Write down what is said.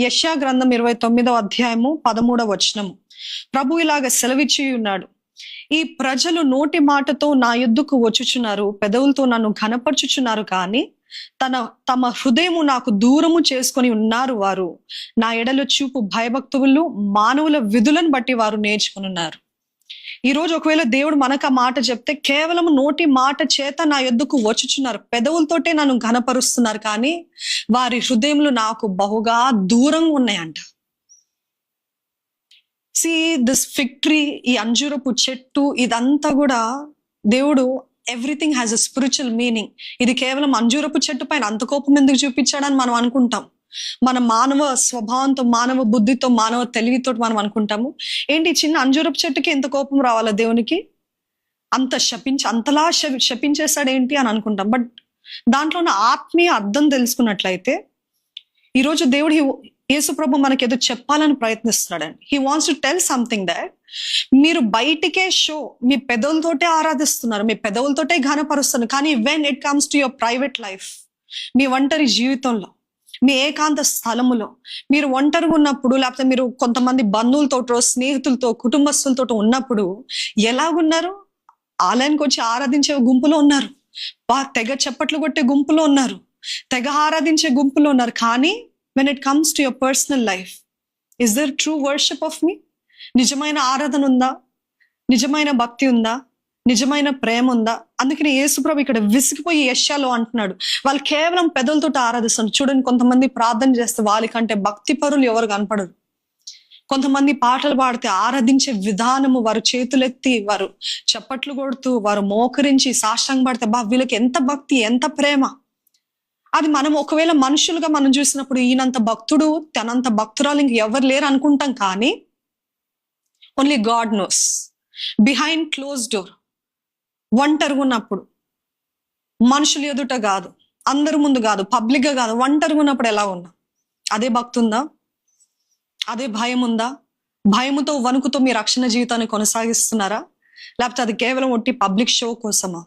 యెషయా గ్రంథం 29వ అధ్యాయము 13వ వచనము. ప్రభు ఇలాగ సెలవిచ్చి ఉన్నాడు, ఈ ప్రజలు నోటి మాటతో నా యొద్దకు వచ్చుచున్నారు, పెదవులతో నన్ను ఘనపరచుచున్నారు, కానీ తమ హృదయము నాకు దూరము చేసుకొని ఉన్నారు. వారు నా ఎడల చూపు భయభక్తులు మానవుల విధులను బట్టి వారు నేర్చుకుని ఉన్నారు. ఈ రోజు ఒకవేళ దేవుడు మనకు ఆ మాట చెప్తే, కేవలం నోటి మాట చేత నా యొద్దకు వచ్చుచున్నారు, పెదవులతోటే నన్ను ఘనపరుస్తున్నారు, కానీ వారి హృదయములు నాకు బహుగా దూరంగా ఉన్నాయంట. సి దిస్ ఫిగ్ ట్రీ, ఈ అంజూరపు చెట్టు, ఇదంతా కూడా దేవుడు everything has a spiritual meaning. ఇది కేవలం అంజూరపు చెట్టు పైన అంత కోపం ఎందుకు చూపించాడని మనం అనుకుంటాం. మన మానవ స్వభావంతో, మానవ బుద్ధితో, మానవ తెలివితో మనం అనుకుంటాము, ఏంటి చిన్న అంజూరపు చెట్టుకి ఎంత కోపం రావాలా దేవునికి, అంతలా శపించేస్తాడు ఏంటి అని అనుకుంటాం. బట్ దాంట్లో ఉన్న ఆత్మీయ అర్థం తెలుసుకున్నట్లయితే, ఈరోజు దేవుడు యేసు ప్రభు మనకి ఏదో చెప్పాలని ప్రయత్నిస్తున్నాడండి. He wants to tell something that మీరు బయటికే మీ పెదవులతోటే ఆరాధిస్తున్నారు, మీ పెదవులతోటే ఘనపరుస్తున్నారు, కానీ when it comes to your private life, మీ ఒంటరి జీవితంలో, మీ ఏకాంత స్థలములో, మీరు ఒంటరిగా ఉన్నప్పుడు, లేకపోతే మీరు కొంతమంది బంధువులతో, స్నేహితులతో, కుటుంబస్తులతో ఉన్నప్పుడు ఎలాగున్నారు? ఆలయానికి వచ్చి ఆరాధించే గుంపులో ఉన్నారు, తెగ చప్పట్లు కొట్టే గుంపులో ఉన్నారు, తెగ ఆరాధించే గుంపులో ఉన్నారు, కానీ when it comes to your personal life, is there true worship of me? నిజమైన ఆరాధన ఉందా? నిజమైన భక్తి ఉందా? నిజమైన ప్రేమ ఉందా? అందుకని యేసుప్రభు ఇక్కడ విసిగిపోయి యెషయాలో అంటున్నాడు, వాళ్ళు కేవలం పెదవులతో ఆరాధిస్తున్నారు. చూడండి, కొంతమంది ప్రార్థన చేస్తే వాళ్ళకంటే భక్తి పరులు ఎవరు కనపడరు. కొంతమంది పాటలు పాడితే ఆరాధించే విధానము, వారు చేతులెత్తి, వారు చప్పట్లు కొడుతూ, వారు మోకరించి సాష్టాంగ పడితే, వీళ్ళకి ఎంత భక్తి, ఎంత ప్రేమ. అది మనం ఒకవేళ మనుషులుగా మనం చూసినప్పుడు, ఈయనంత భక్తుడు, తనంత భక్తురాలు ఇంక ఎవరు లేరు అనుకుంటాం, కానీ only God knows. Behind close door, ఒంటరిగా ఉన్నప్పుడు, మనుషులు ఎదుట కాదు, అందరి ముందు కాదు, పబ్లిక్ గా కాదు, ఒంటరిగా ఉన్నప్పుడు ఎలా ఉన్నా, అదే భక్తి ఉందా? అదే భయం ఉందా? భయముతో, వణుకుతో మీ రక్షణ జీవితాన్ని కొనసాగిస్తున్నారా? లేకపోతే అది కేవలం ఒట్టి పబ్లిక్ షో కోసమా?